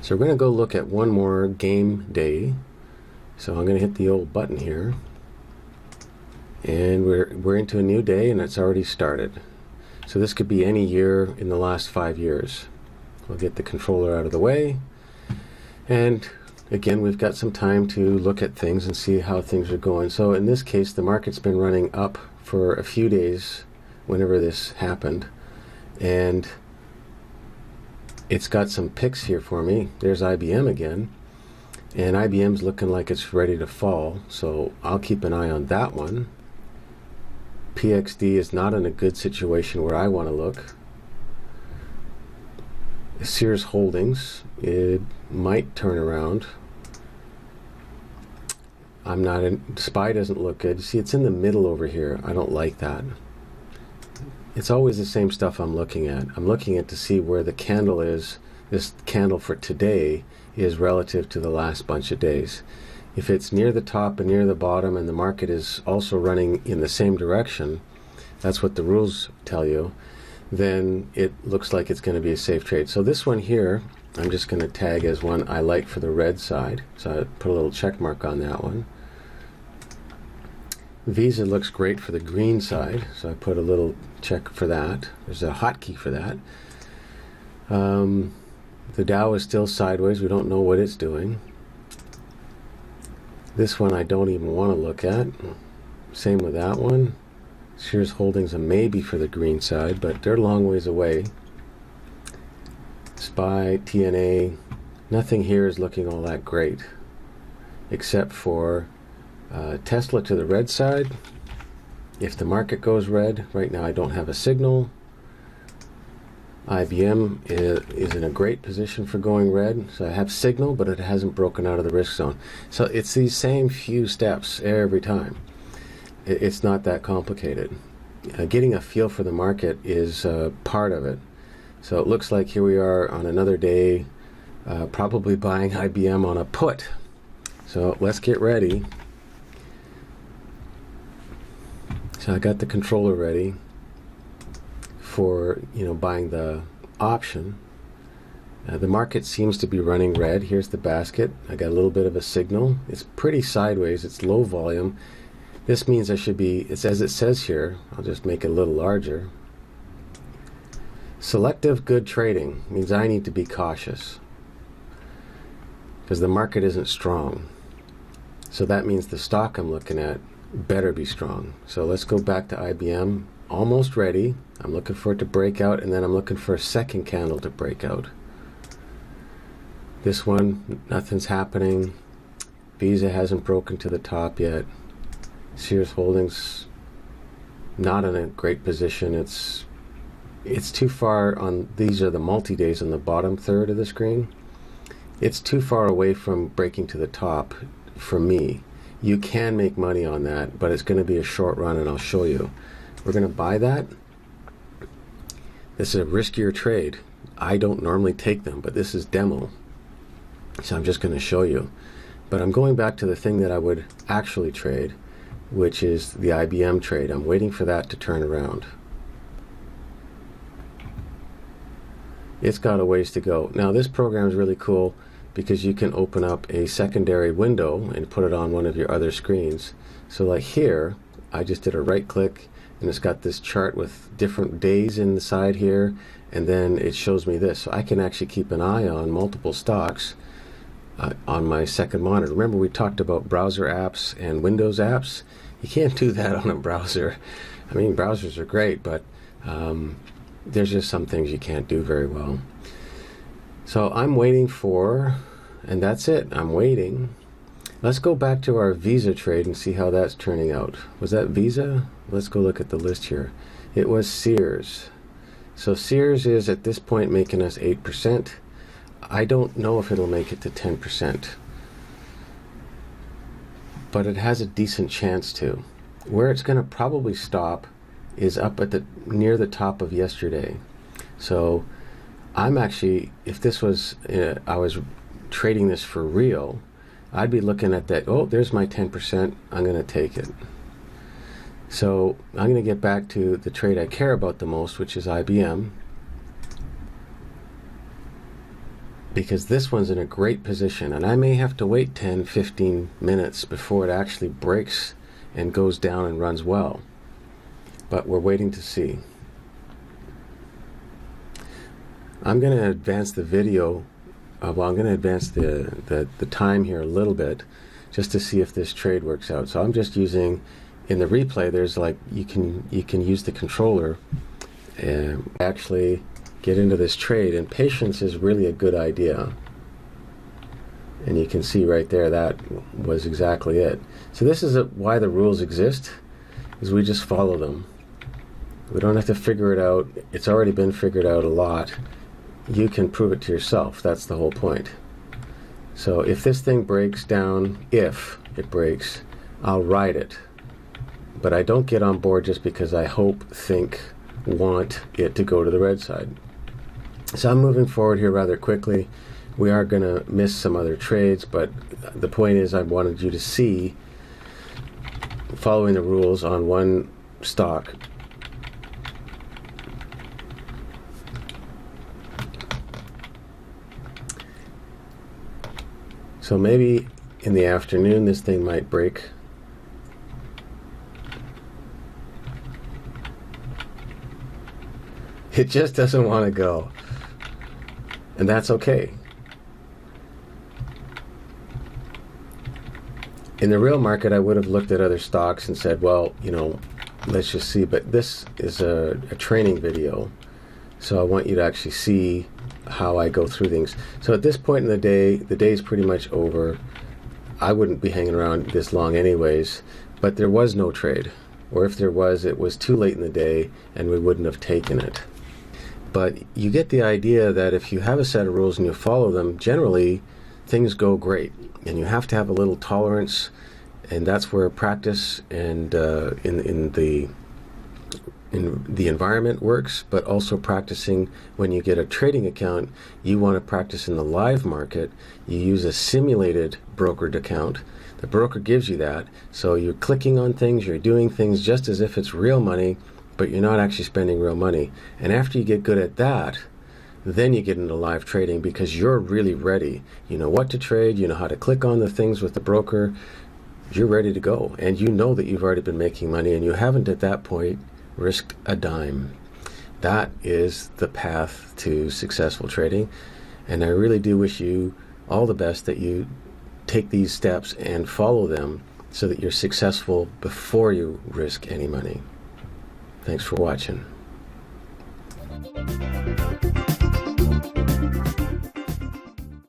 So we're going to go look at one more game day. So I'm going to hit the old button here. And we're into a new day, and it's already started. So this could be any year in the last 5 years. We'll get the controller out of the way. And again, we've got some time to look at things and see how things are going. So in this case, the market's been running up for a few days whenever this happened. And it's got some picks here for me. There's IBM again. And IBM's looking like it's ready to fall. So I'll keep an eye on that one. PXD is not in a good situation where I want to look. Sears Holdings, it might turn around. SPY doesn't look good. See, it's in the middle over here. I don't like that. It's always the same stuff I'm looking at. I'm looking at to see where the candle is. This candle for today is relative to the last bunch of days. If it's near the top and near the bottom and the market is also running in the same direction, that's what the rules tell you, then it looks like it's going to be a safe trade. So this one here, I'm just going to tag as one I like for the red side. So I put a little check mark on that one. Visa looks great for the green side, so I put a little check for that. There's a hotkey for that. The Dow is still sideways. We don't know what it's doing. This one I don't even want to look at. Same with that one. Sears Holdings a maybe for the green side, but they're a long ways away. SPY, TNA, nothing here is looking all that great, except for Tesla to the red side. If the market goes red, right now I don't have a signal. IBM is in a great position for going red, so I have signal, but it hasn't broken out of the risk zone. So it's these same few steps every time. It's not that complicated. Getting a feel for the market is part of it. So it looks like here we are on another day, probably buying IBM on a put. So let's get ready. So I got the controller ready for buying the option. The market seems to be running red. Here's the basket. I got a little bit of a signal. It's pretty sideways. It's low volume. This means I should be, it's as it says here, I'll just make it a little larger. Selective good trading means I need to be cautious because the market isn't strong. So that means the stock I'm looking at better be strong. So let's go back to IBM. Almost ready. I'm looking for it to break out, and then I'm looking for a second candle to break out. This one, nothing's happening. Visa hasn't broken to the top yet. Sears Holdings, not in a great position. It's too far on, these are the multi-days on the bottom third of the screen. It's too far away from breaking to the top for me. You can make money on that, but it's going to be a short run, and I'll show you. We're going to buy that. This is a riskier trade. I don't normally take them, but this is demo. So I'm just going to show you. But I'm going back to the thing that I would actually trade, which is the IBM trade. I'm waiting for that to turn around. It's got a ways to go. Now this program is really cool because you can open up a secondary window and put it on one of your other screens. So like here, I just did a right click, and it's got this chart with different days in the side here, and then it shows me this. So I can actually keep an eye on multiple stocks on my second monitor. Remember we talked about browser apps and Windows apps? You can't do that on a browser. I mean, browsers are great, but there's just some things you can't do very well. So I'm waiting for, and that's it, I'm waiting. Let's go back to our Visa trade and see how that's turning out. Was that Visa? Let's go look at the list here. It was Sears. So Sears is at this point making us 8%. I don't know if it'll make it to 10%, but it has a decent chance to. Where it's going to probably stop is up at the near the top of yesterday. So I'm actually, if this was, I was trading this for real, I'd be looking at that, oh, there's my 10%, I'm going to take it. So I'm going to get back to the trade I care about the most, which is IBM. because this one's in a great position, and I may have to wait 10-15 minutes before it actually breaks and goes down and runs well, but we're waiting to see. I'm going to advance the video, I'm going to advance the time here a little bit just to see if this trade works out. So I'm just using, in the replay, there's like, you can use the controller and actually get into this trade, and patience is really a good idea. And you can see right there, that was exactly it. So this is why the rules exist, is we just follow them. We don't have to figure it out. It's already been figured out a lot. You can prove it to yourself. That's the whole point. So if this thing breaks down, if it breaks, I'll ride it. But I don't get on board just because I hope, think, want it to go to the red side. So I'm moving forward here rather quickly. We are going to miss some other trades, but the point is I wanted you to see, following the rules on one stock, so maybe in the afternoon this thing might break. It just doesn't want to go. And that's okay. In the real market, I would have looked at other stocks and said, well, you know, let's just see. But this is a training video, so I want you to actually see how I go through things. So at this point in the day is pretty much over. I wouldn't be hanging around this long anyways, but there was no trade. Or if there was, it was too late in the day and we wouldn't have taken it. But you get the idea that if you have a set of rules and you follow them, generally things go great. And you have to have a little tolerance, and that's where practice and in the environment works, but also practicing when you get a trading account. You want to practice in the live market. You use a simulated brokered account. The broker gives you that, so you're clicking on things, you're doing things just as if it's real money, but you're not actually spending real money. And after you get good at that, then you get into live trading because you're really ready. You know what to trade, you know how to click on the things with the broker, you're ready to go. And you know that you've already been making money and you haven't at that point risked a dime. That is the path to successful trading. And I really do wish you all the best, that you take these steps and follow them so that you're successful before you risk any money. Thanks for watching.